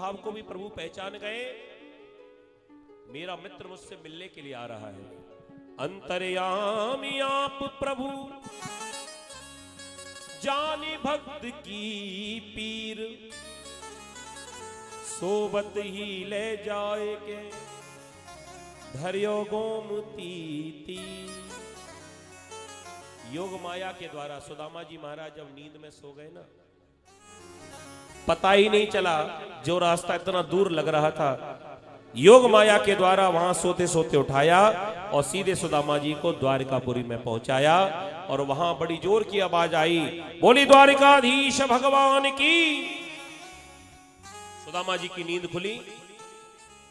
भाव को भी प्रभु पहचान गए, मेरा मित्र मुझसे मिलने के लिए आ रहा है। अंतर्यामी आप प्रभु जाने भक्त की पीर, सोबत ही ले जाएगे धर्यो गोमती तीर। योग माया के द्वारा सुदामा जी महाराज जब नींद में सो गए ना, पता ही नहीं चला, जो रास्ता इतना दूर लग रहा था योग माया के द्वारा वहां सोते सोते उठाया और सीधे सुदामा जी को द्वारिकापुरी में पहुंचाया। और वहां बड़ी जोर की आवाज आई, बोली द्वारिकाधीश भगवान की। सुदामा जी की नींद खुली,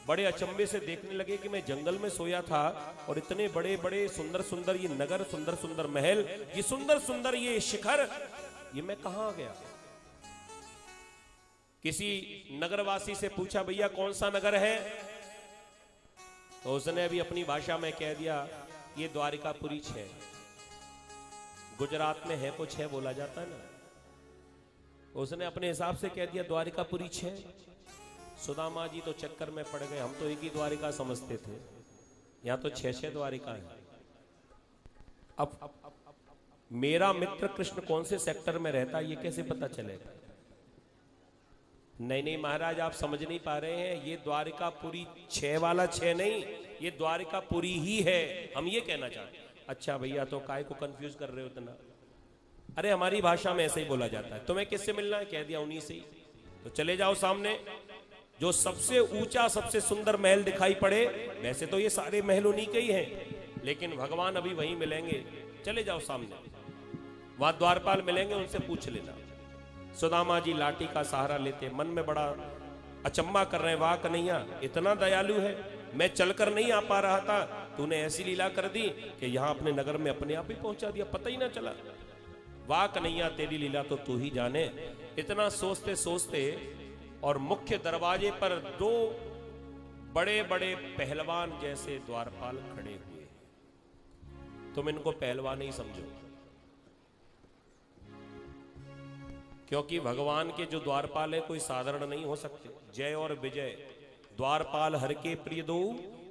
बड़े अचंभे से देखने लगे कि मैं जंगल में सोया था और इतने बड़े बड़े सुंदर सुंदर ये नगर, सुंदर सुंदर महल, ये सुंदर सुंदर ये शिखर, ये मैं कहां आ गया। किसी नगरवासी से पूछा, भैया कौन सा नगर है? तो उसने भी अपनी भाषा में कह दिया, ये द्वारिकापुरी है। गुजरात में है कुछ है बोला जाता है ना, उसने अपने हिसाब से कह दिया द्वारिकापुरी है। सुदामा जी तो चक्कर में पड़ गए, हम तो एक ही द्वारिका समझते थे, यहां तो 6 द्वारिका है। अब मेरा मित्र कृष्ण कौन से सेक्टर में रहता है ये कैसे पता चलेगा? नहीं नहीं महाराज, आप समझ नहीं पा रहे हैं, ये द्वारिकापुरी 6 वाला 6 नहीं, ये द्वारिकापुरी ही है, हम ये कहना चाहते हैं। अच्छा भैया, तो काय को कंफ्यूज कर रहे हो इतना? अरे हमारी भाषा में ऐसे ही बोला जाता है। तुम्हें किससे मिलना है? कह दिया उन्हीं से ही। तो चले जाओ सामने, जो सबसे ऊंचा सबसे सुंदर महल दिखाई पड़े, वैसे तो ये सारे महल उन्हीं के ही हैं, लेकिन भगवान अभी वहीं मिलेंगे, चले जाओ सामने, वहां द्वारपाल मिलेंगे, उनसे पूछ लेना। सुदामा जी लाठी का सहारा लेते मन में बड़ा अचंबा कर रहे हैं, वाह कन्हैया इतना दयालु है, मैं चलकर नहीं आ पा रहा था, तूने ऐसी लीला कर दी कि यहां अपने नगर में अपने आप ही पहुंचा दिया, पता ही ना चला। वाह कन्हैया तेरी लीला तो तू ही जाने। इतना सोचते सोचते और मुख्य दरवाजे पर 2 बड़े बड़े पहलवान जैसे द्वारपाल खड़े हुए। तुम इनको पहलवान ही समझो, क्योंकि भगवान के जो द्वारपाल है कोई साधारण नहीं हो सकते। जय और विजय, द्वारपाल हर के प्रिय दो,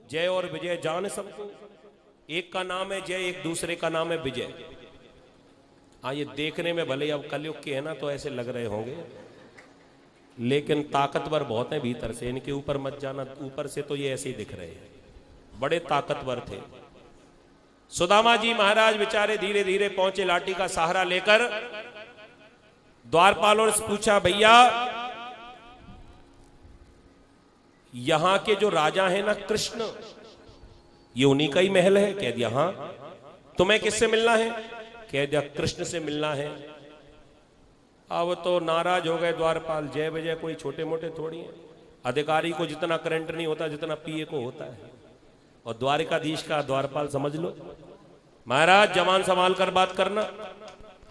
जय और विजय जान सबको। एक का नाम है जय, एक दूसरे का नाम है विजय। हाँ, ये देखने में भले अब कलयुग के है ना तो ऐसे लग रहे होंगे, लेकिन ताकतवर बहुत है भीतर से, इनके ऊपर मत जाना, ऊपर से तो ये ऐसे ही दिख रहे हैं, बड़े ताकतवर थे। सुदामा जी महाराज बेचारे धीरे धीरे पहुंचे लाठी का सहारा लेकर। द्वारपालों ने पूछा, भैया यहां के जो राजा है ना कृष्ण, ये उन्हीं का ही महल है? कह दिया हाँ। तुम्हें किससे मिलना है? कह दिया कृष्ण से मिलना है। अब तो नाराज हो गए द्वारपाल, जय विजय कोई छोटे मोटे थोड़ी है, अधिकारी को जितना करंट नहीं होता जितना पीए को होता है, और द्वारिकाधीश का द्वारपाल समझ लो। महाराज जवान संभाल कर बात करना,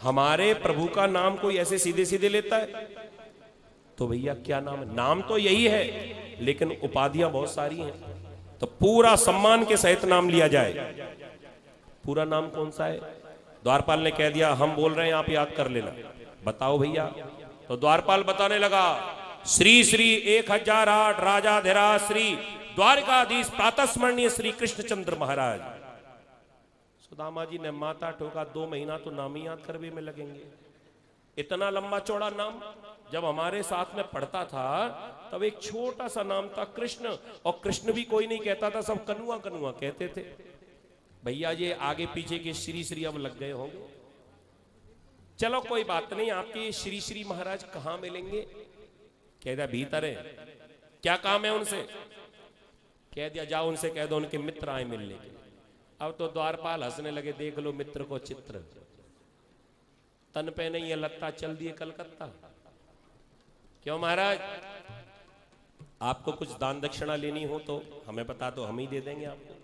हमारे प्रभु का नाम कोई ऐसे सीधे सीधे लेता है? तो भैया क्या नाम है? नाम तो यही है, लेकिन उपाधियां बहुत सारी हैं, तो पूरा सम्मान के सहित नाम लिया जाए। पूरा नाम कौन सा है? द्वारपाल ने कह दिया हम बोल रहे हैं, आप याद कर लेना। बताओ भैया। तो द्वारपाल बताने लगा, श्री श्री 1008 राजाधिराज श्री द्वारकाधीश प्रातस्मरणीय श्री कृष्णचंद्र महाराज। सुदामा जी ने माथा ठोका, 2 महीना तो नाम ही याद करने में लगेंगे। इतना लंबा चौड़ा नाम, जब हमारे साथ में पढ़ता था तब एक छोटा सा नाम था कृष्ण, और कृष्ण भी कोई नहीं कहता था, सब कनुआ कनुआ कहते थे। भैया ये आगे पीछे के श्री श्री अब लग गए होंगे। चलो कोई बात नहीं, आपके श्री श्री महाराज कहां मिलेंगे? कह दिया भीतर है। क्या काम है उनसे? कह दिया जाओ उनसे कह दो उनके मित्र आए मिलने के लिए। अब तो द्वारपाल हंसने लगे, देख लो मित्र को चित्र, तन पे नहीं है लत्ता, चल दिए कलकत्ता। क्यों महाराज? आपको कुछ दान दक्षिणा लेनी हो तो हमें बता दो, हम ही दे देंगे आपको।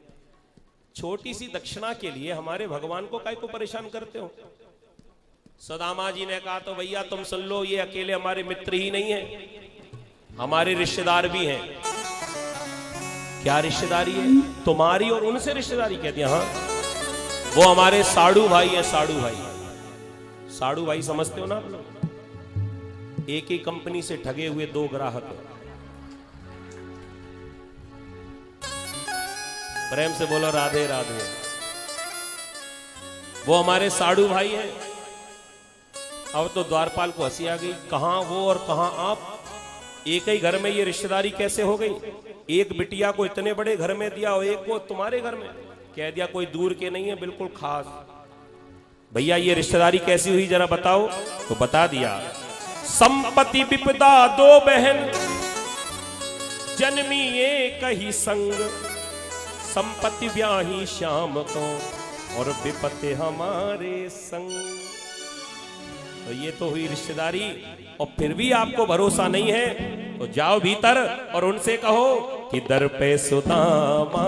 छोटी सी दक्षिणा के लिए हमारे भगवान को काहे को परेशान करते हो? सुदामा जी ने कहा तो भैया तुम सुन लो, ये अकेले हमारे मित्र ही नहीं है, हमारे रिश्तेदार भी हैं। क्या रिश्तेदारी है तुम्हारी और उनसे रिश्तेदारी? कहती है हाँ, वो हमारे साड़ू भाई है। साड़ू भाई, साड़ू भाई समझते हो ना आप लोग? एक ही कंपनी से ठगे हुए 2 ग्राहक, प्रेम से बोलो राधे राधे। वो हमारे साड़ू भाई हैं। अब तो द्वारपाल को हंसी आ गई, कहां वो और कहां आप, एक ही घर में ये रिश्तेदारी कैसे हो गई? एक बिटिया को इतने बड़े घर में दिया और एक को तुम्हारे घर में। कह दिया कोई दूर के नहीं है, बिल्कुल खास। भैया ये रिश्तेदारी कैसी हुई जरा बताओ। तो बता दिया, संपत्ति विपदा दो बहन, जन्मी एक ही संग, संपत्ति ब्याही श्याम को और विपत्ति हमारे संग। तो ये तो हुई रिश्तेदारी, और फिर भी आपको भरोसा नहीं है तो जाओ भीतर और उनसे कहो कि दर पे सुदामा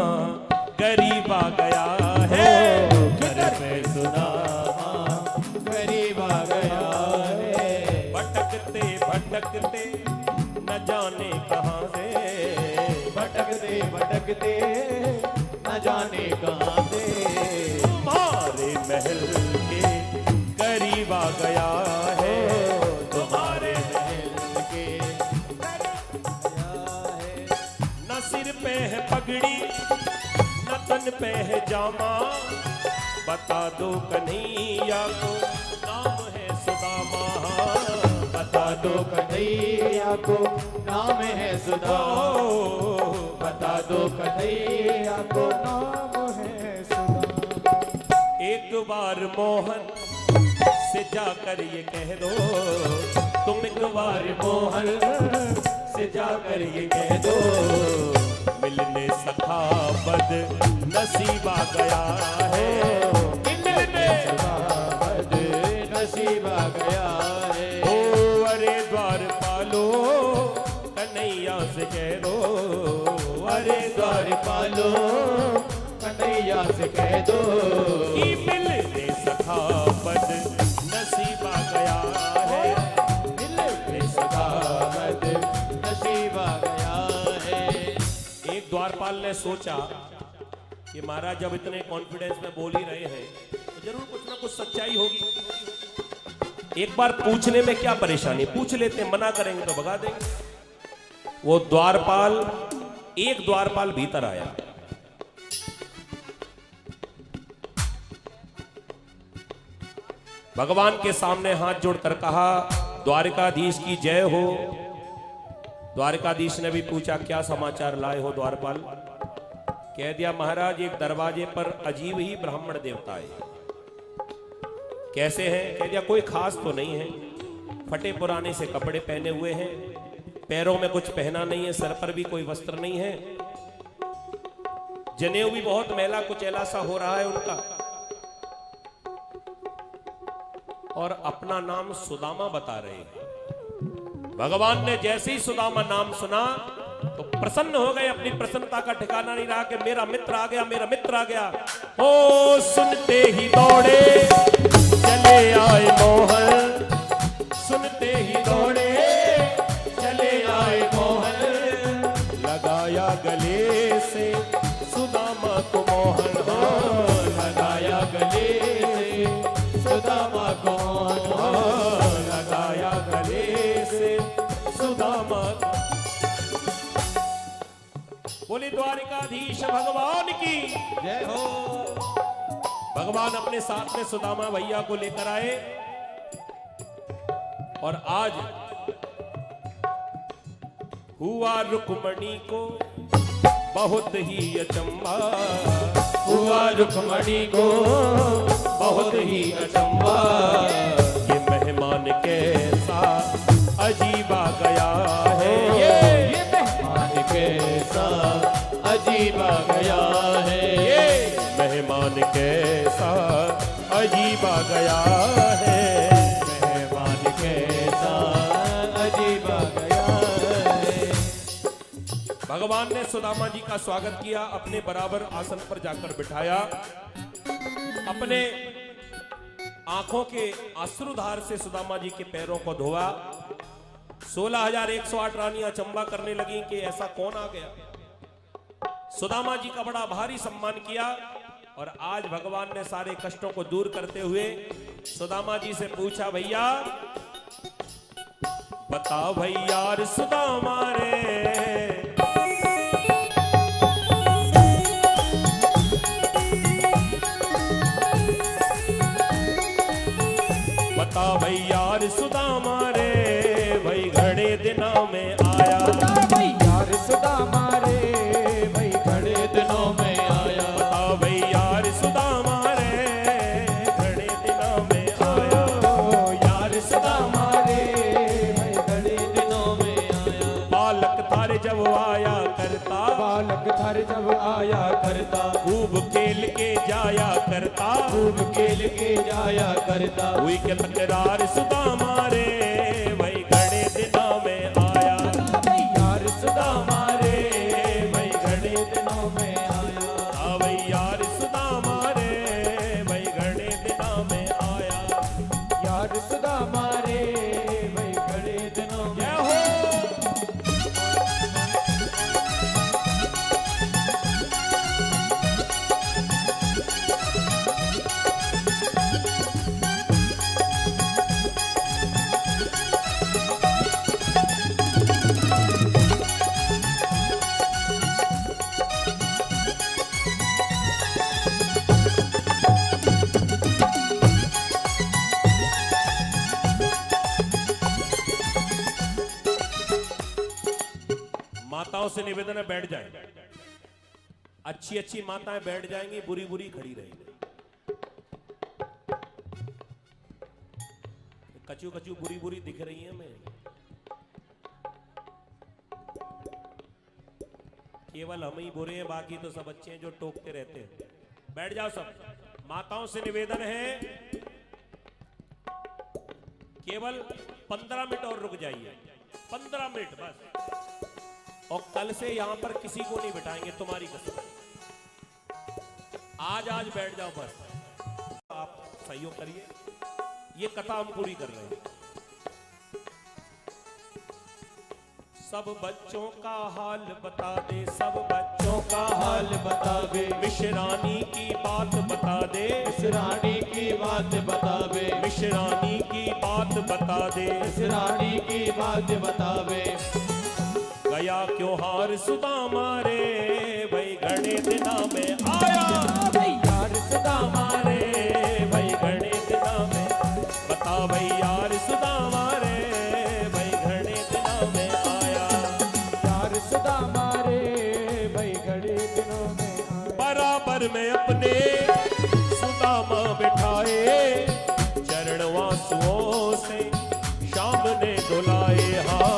गरीब आ गया है, दर पे सुदामा गरीब आ गया है। भटकते भटकते न जाने कहां से, भटकते भटकते न जाने कहां से, तुम्हारे महल के करीब आ गया है, तुम्हारे महल के न सिर पे है पगड़ी न तन पे है जामा, बता दो कन्हैया को नाम है सुदामा, बता दो कन्हैया को नाम है सुदामा, बता दो कन्हैया को नाम है सुदामा। एक बार मोहन से जाकर ये कह दो, तुम एक बार मोहन से जाकर ये कह दो, मिलने सखा बद नसीब आ गया है, मिलने सखा बद नसीब आ गया है। ओ अरे द्वार पालो कन्हैया से कह दो, अरे द्वार पालो कन्हैया से कह दो, कि मिलने सखा बद नसीब आ गया है, मिलने सखा बद नसीब आ गया है। एक द्वारपाल ने सोचा कि महाराज जब इतने कॉन्फिडेंस में बोल ही रहे हैं तो जरूर कुछ ना कुछ सच्चाई होगी, एक बार पूछने में क्या परेशानी, पूछ लेते हैं, मना करेंगे तो भगा देंगे। वो द्वारपाल, एक द्वारपाल भीतर आया, भगवान के सामने हाथ जोड़कर कहा द्वारकाधीश की जय हो। द्वारकाधीश ने भी पूछा क्या समाचार लाए हो द्वारपाल? कह दिया महाराज एक दरवाजे पर अजीब ही ब्राह्मण देवता है। कैसे हैं? कह दिया कोई खास तो नहीं है, फटे पुराने से कपड़े पहने हुए हैं, पैरों में कुछ पहना नहीं है, सर पर भी कोई वस्त्र नहीं है, जनेऊ भी बहुत मैला कुचैला सा हो रहा है उनका, और अपना नाम सुदामा बता रहे हैं। भगवान ने जैसे ही सुदामा नाम सुना तो प्रसन्न हो गए, अपनी प्रसन्नता का ठिकाना नहीं रहा कि मेरा मित्र आ गया, मेरा मित्र आ गया। ओ सुनते ही दौड़े चले आए मोहन, सुनते ही दौड़े चले आए मोहन, लगाया गले से सुदामा को मोहन, लगाया गले से सुदामा को मोहन, लगाया गले से सुदामा। बोले द्वारिकाधीश भगवान की जय हो। भगवान अपने साथ में सुदामा भैया को लेकर आए, और आज हुआ रुक्मणी को बहुत ही अचंभा, हुआ रुक्मणी को बहुत ही अचंभा, ये मेहमान कैसा अजीब आ गया है, ये मेहमान कैसा अजीब आ गया है, ये मेहमान कैसा अजीब आ गया है, मेहमान कैसा अजीब आ गया है। भगवान ने सुदामा जी का स्वागत किया, अपने बराबर आसन पर जाकर बिठाया, अपने आंखों के अश्रुधार से सुदामा जी के पैरों को धोआ। 16,108 रानियां अचंबा करने लगी कि ऐसा कौन आ गया। सुदामा जी का बड़ा भारी सम्मान किया, और आज भगवान ने सारे कष्टों को दूर करते हुए सुदामा जी से पूछा भैया बताओ भैया रे सुदामा रे, बालक थारे जब आया करता, बालक थारे जब आया करता, खूब खेल के जाया करता, खूब खेल के जाया करता। हुई के तकरार सुदामा रे भाई घड़े दिनों में आया, यार सुदामा रे भाई घड़े दिनों में आया। हाँ भाई यार सुदामा रे भाई घड़े दिनों में आया। यार सुदामा रे भाई घड़े दिनों में। जय हो। माताओं से निवेदन है बैठ जाए, अच्छी अच्छी माताएं बैठ जाएंगी, बुरी बुरी खड़ी रहेंगी। कचू कचू बुरी बुरी दिख रही है हमें, केवल हम ही बुरे हैं, बाकी तो सब अच्छे हैं जो टोकते रहते हैं। बैठ जाओ सब। माताओं से निवेदन है केवल 15 मिनट और रुक जाइए, 15 मिनट बस। और कल से यहां पर किसी को नहीं बिठाएंगे, तुम्हारी कसम। आज बैठ जाओ बस। आप सहयोग करिए, ये कथा हम पूरी कर रहे हैं। सब बच्चों का हाल बता दे, सब बच्चों का हाल बता दे, मिश्रानी की बात बता दे, मिश्रानी की बात बतावे, मिश्रानी की बात बता दे, मिश्रानी की बात बतावे। गया क्यों हार सुदामा रे भाई घड़े दिना में आया, यार सुदामा रे भाई घड़े दिना में। बता भाई यार सुदामा रे भाई घड़े दिना में आया। यार सुदामा रे भाई घड़े दिनों में आया। बराबर में अपने सुदामा बिठाए, चरण वासुओं से शाम ने धुलाए। हाँ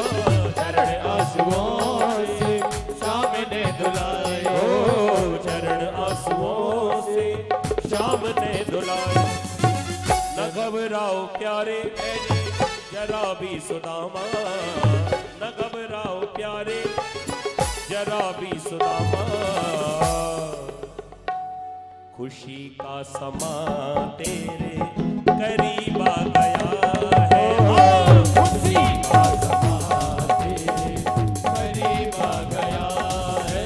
चरण आंसुओं से शाम ने धुलाए, ओ चरण आंसुओं से शाम ने धुलाए। न घबराओ प्यारे जरा भी सुदामा, न घबराओ प्यारे जरा भी सुदामा। खुशी का समा तेरे करीब आ गया है, खुशी का समा तेरे करीब आ गया है।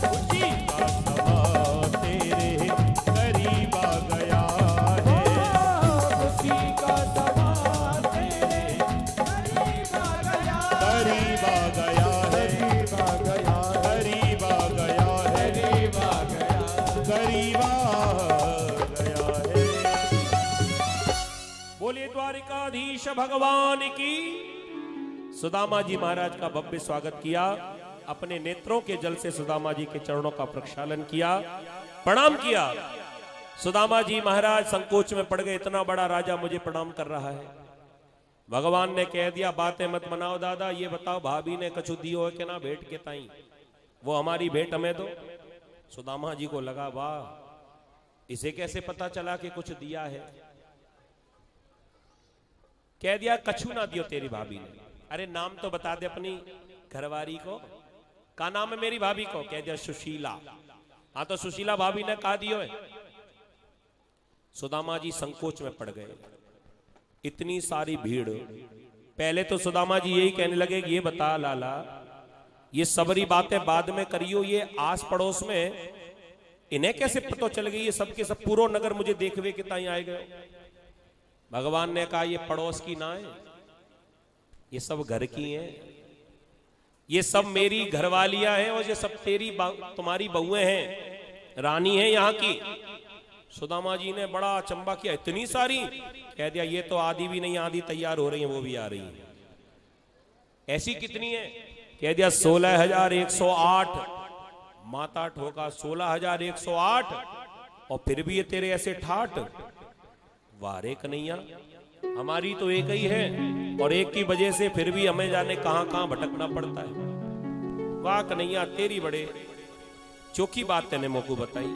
खुशी का समा तेरे करीब आ गया है। खुशी का समा तेरे करीब आ गया, करीब आ गया है, करीब आ गया, करीब आ गया है, करीब आ गया। करीब आ गया है। बोलिए द्वारिकाधीश भगवान की। सुदामा जी महाराज का भव्य स्वागत किया, अपने नेत्रों के जल से सुदामा जी के चरणों का प्रक्षालन किया, प्रणाम किया। सुदामा जी महाराज संकोच में पड़ गए, इतना बड़ा राजा मुझे प्रणाम कर रहा है। भगवान ने कह दिया बातें मत बनाओ दादा, ये बताओ भाभी ने कछु दियो है कि ना भेंट के ताई, वो हमारी भेंट हमें दो। सुदामा जी को लगा वाह, इसे कैसे पता चला कि कुछ दिया है। कह दिया कछु ना दियो तेरी भाभी ने। अरे नाम तो बता दे अपनी घरवारी को, का नाम है मेरी भाभी को? कह दिया सुशीला। हाँ तो सुशीला भाभी ने कहा दियो है। सुदामा जी संकोच में पड़ गए, इतनी सारी भीड़। पहले तो सुदामा जी यही कहने लगे कि ये बता लाला, ये सबरी बातें बाद में करियो, ये आस पड़ोस में इन्हें कैसे पता चल गई? ये सब के सब पूरो नगर मुझे देखवे के ताई आए गए। भगवान ने कहा ये पड़ोस की ना है, ये सब घर की हैं, ये सब मेरी घरवालियां हैं, और ये सब तेरी तुम्हारी बहुएं हैं, रानी हैं यहाँ की। सुदामा जी ने बड़ा अचंबा किया, इतनी सारी? कह दिया ये तो आधी भी नहीं, आधी तैयार हो रही हैं, वो भी आ रही हैं। ऐसी कितनी है? कह दिया 16,108। माता ठोका 16,108, और फिर भी ये तेरे ऐसे ठाठ? वारे कन्हैया, हमारी तो एक ही है, और एक की वजह से फिर भी हमें जाने कहां कहां भटकना पड़ता है। वाह कन्हैया तेरी बड़े चोखी बात तेने मोको बताई।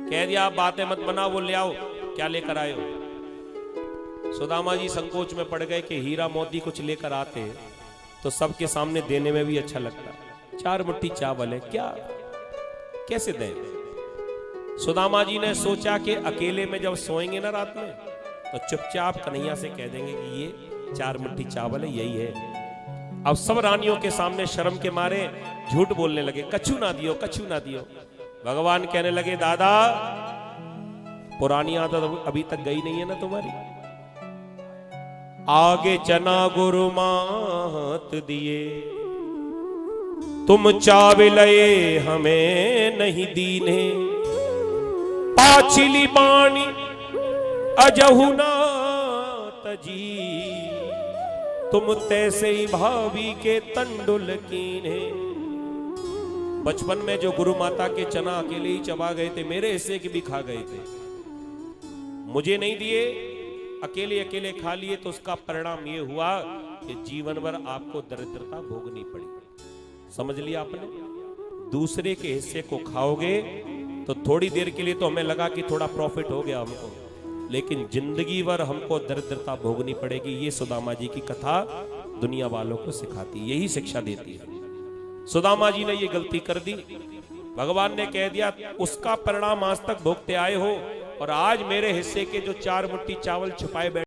कह दिया आप बातें मत बनाओ, वो ले आओ, क्या लेकर आए हो। सुदामा जी संकोच में पड़ गए कि हीरा मोती कुछ लेकर आते तो सबके सामने देने में भी अच्छा लगता। 4 मुट्ठी चावल है, क्या कैसे दें। सुदामा जी ने सोचा कि अकेले में जब सोएंगे ना रात में तो चुपचाप कन्हैया से कह देंगे कि ये 4 मुट्ठी चावल है, यही है। अब सब रानियों के सामने शर्म के मारे झूठ बोलने लगे, कछु ना दियो, कछु ना दियो। भगवान कहने लगे दादा पुरानी आदत अभी तक गई नहीं है ना तुम्हारी। आगे चना गुरु मात दिए, तुम चावलए हमें नहीं दीने। पाछिली बाणी अजहुना तजी, तुम तैसे ही भावी के तंडुल कीने। बचपन में जो गुरु माता के चना अकेले ही चबा गए थे, मेरे हिस्से के भी खा गए थे, मुझे नहीं दिए, अकेले अकेले खा लिए, तो उसका परिणाम ये हुआ कि जीवन भर आपको दरिद्रता भोगनी पड़ी। समझ लिया आपने। दूसरे के हिस्से को खाओगे तो थोड़ी देर के लिए तो हमें लगा कि थोड़ा प्रॉफिट हो गया हमको, लेकिन जिंदगी भर हमको दरिद्रता भोगनी पड़ेगी। ये सुदामा जी की कथा दुनिया वालों को सिखाती, यही शिक्षा देती है। सुदामा जी ने ये गलती कर दी, भगवान ने कह दिया उसका परिणाम आज तक भोगते आए हो, और आज मेरे हिस्से के जो 4 मुट्ठी चावल छुपाए बैठे